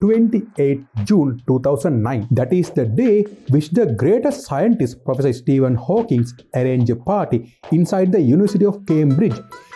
28 June 2009. That is the day which the greatest scientist, Professor Stephen Hawking, arranged a party inside the University of Cambridge.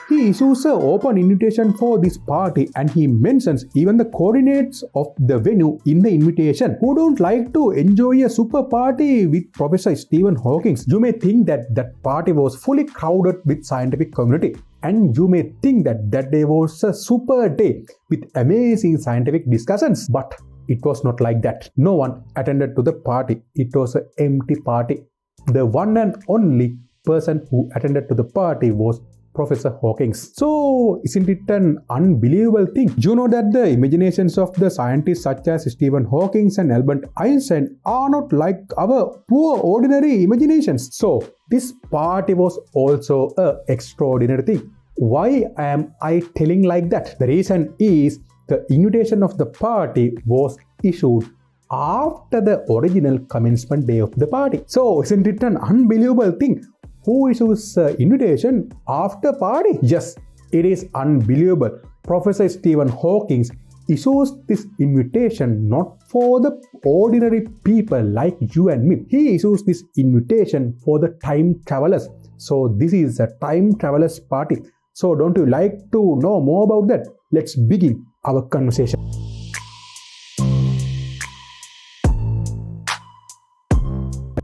He issues an open invitation for this party and he mentions even the coordinates of the venue in the invitation. Who don't like to enjoy a super party with Professor Stephen Hawking? You may think that that party was fully crowded with scientific community. And you may think that that day was a super day with amazing scientific discussions. But it was not like that. No one attended to the party. It was an empty party. The one and only person who attended to the party was Professor Hawking. So, isn't it an unbelievable thing? You know that the imaginations of the scientists such as Stephen Hawking and Albert Einstein are not like our poor ordinary imaginations. So, this party was also an extraordinary thing. Why am I telling like that? The reason is the invitation of the party was issued after the original commencement day of the party. So, isn't it an unbelievable thing? Who issues invitation after party? Yes, it is unbelievable. Professor Stephen Hawking issues this invitation not for the ordinary people like you and me. He issues this invitation for the time travelers. So this is a time travelers party. So don't you like to know more about that? Let's begin our conversation.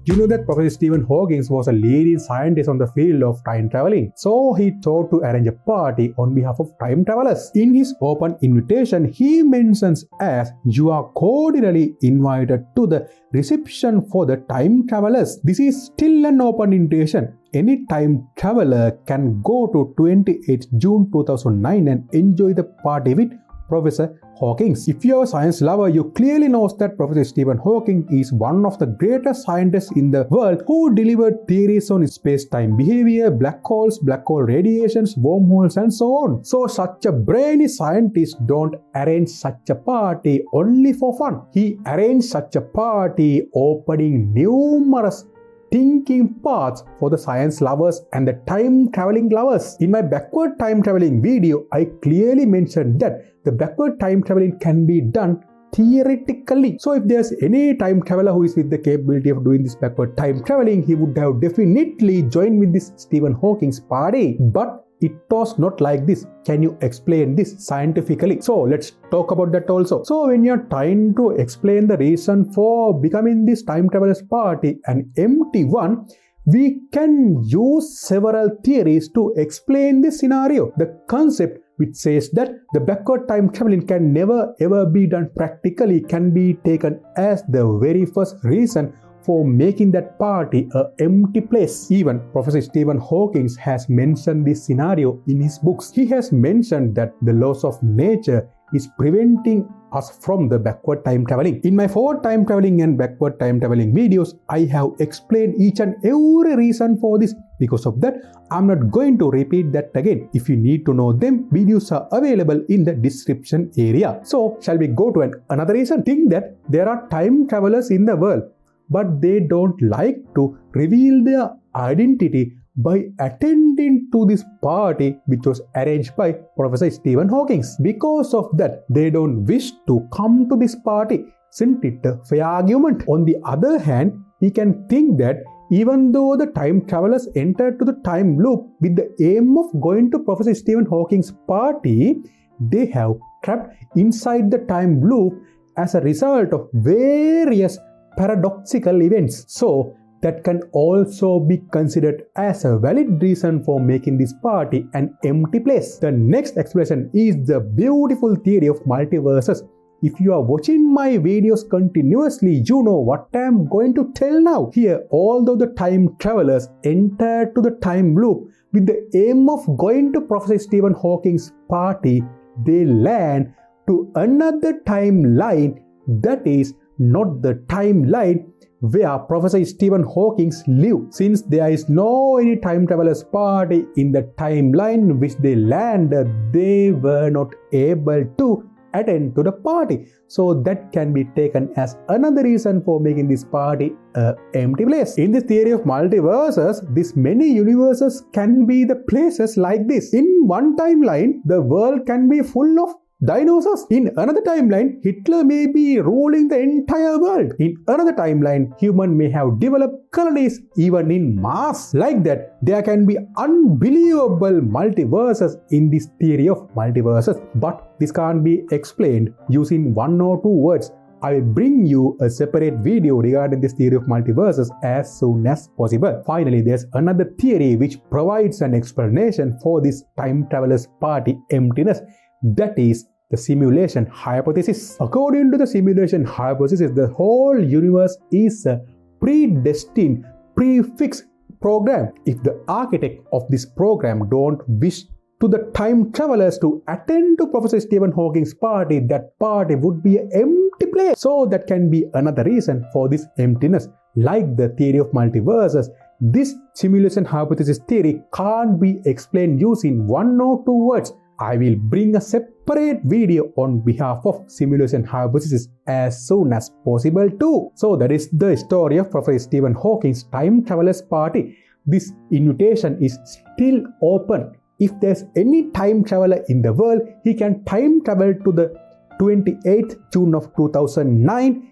You know that Professor Stephen Hawking was a leading scientist on the field of time traveling. So he thought to arrange a party on behalf of time travelers. In his open invitation, he mentions as you are cordially invited to the reception for the time travelers. This is still an open invitation. Any time traveler can go to 28 June 2009 and enjoy the party with Professor Hawking. If you are a science lover, you clearly know that Professor Stephen Hawking is one of the greatest scientists in the world who delivered theories on space-time behavior, black holes, black hole radiations, wormholes and so on. So such a brainy scientist don't arrange such a party only for fun. He arranged such a party opening numerous thinking paths for the science lovers and the time traveling lovers. In my backward time traveling video, I clearly mentioned that the backward time traveling can be done theoretically. So if there's any time traveler who is with the capability of doing this backward time traveling, he would have definitely joined with this Stephen Hawking's party. But it was not like this. Can you explain this scientifically? So let's talk about that also. So when you're trying to explain the reason for becoming this time traveler's party an empty one, we can use several theories to explain this scenario. The concept which says that the backward time traveling can never ever be done practically can be taken as the very first reason for making that party an empty place. Even Professor Stephen Hawking has mentioned this scenario in his books. He has mentioned that the laws of nature is preventing us from the backward time traveling. In my forward time traveling and backward time traveling videos, I have explained each and every reason for this. Because of that, I'm not going to repeat that again. If you need to know them, videos are available in the description area. So, shall we go to another reason? Think that there are time travelers in the world, but they don't like to reveal their identity by attending to this party which was arranged by Professor Stephen Hawking. Because of that, they don't wish to come to this party. Isn't it a fair argument? On the other hand, we can think that even though the time travelers entered to the time loop with the aim of going to Professor Stephen Hawking's party, they have trapped inside the time loop as a result of various paradoxical events. So that can also be considered as a valid reason for making this party an empty place. The next explanation is the beautiful theory of multiverses. If you are watching my videos continuously, you know what I am going to tell now. Here, although the time travelers entered to the time loop with the aim of going to Professor Stephen Hawking's party, they land to another timeline that is not the timeline where Professor Stephen Hawking lived. Since there is no any time travelers party in the timeline which they landed, they were not able to attend to the party. So that can be taken as another reason for making this party an empty place. In this theory of multiverses, these many universes can be the places like this. In one timeline, the world can be full of dinosaurs. In another timeline, Hitler may be ruling the entire world. In another timeline, human may have developed colonies even in Mars. Like that, there can be unbelievable multiverses in this theory of multiverses. But this can't be explained using one or two words. I will bring you a separate video regarding this theory of multiverses as soon as possible. Finally, there's another theory which provides an explanation for this time traveler's party emptiness. That is the simulation hypothesis. According to the simulation hypothesis, the whole universe is a predestined, prefixed program. If the architect of this program don't wish to the time travelers to attend to Professor Stephen Hawking's party, that party would be an empty place. So that can be another reason for this emptiness. Like the theory of multiverses, this simulation hypothesis theory can't be explained using one or two words. I will bring a separate video on behalf of simulation hypothesis as soon as possible too. So that is the story of Professor Stephen Hawking's time travelers party. This invitation is still open. If there's any time traveler in the world, he can time travel to the 28th June of 2009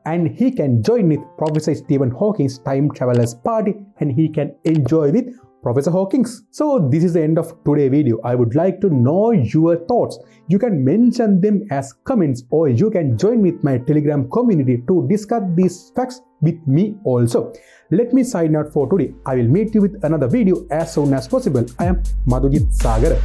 and he can join with Professor Stephen Hawking's time travelers party and he can enjoy with Professor Hawking's. So this is the end of today's video. I would like to know your thoughts. You can mention them as comments or you can join with my Telegram community to discuss these facts with me also. Let me sign out for today. I will meet you with another video as soon as possible. I am Madhujit Sagar.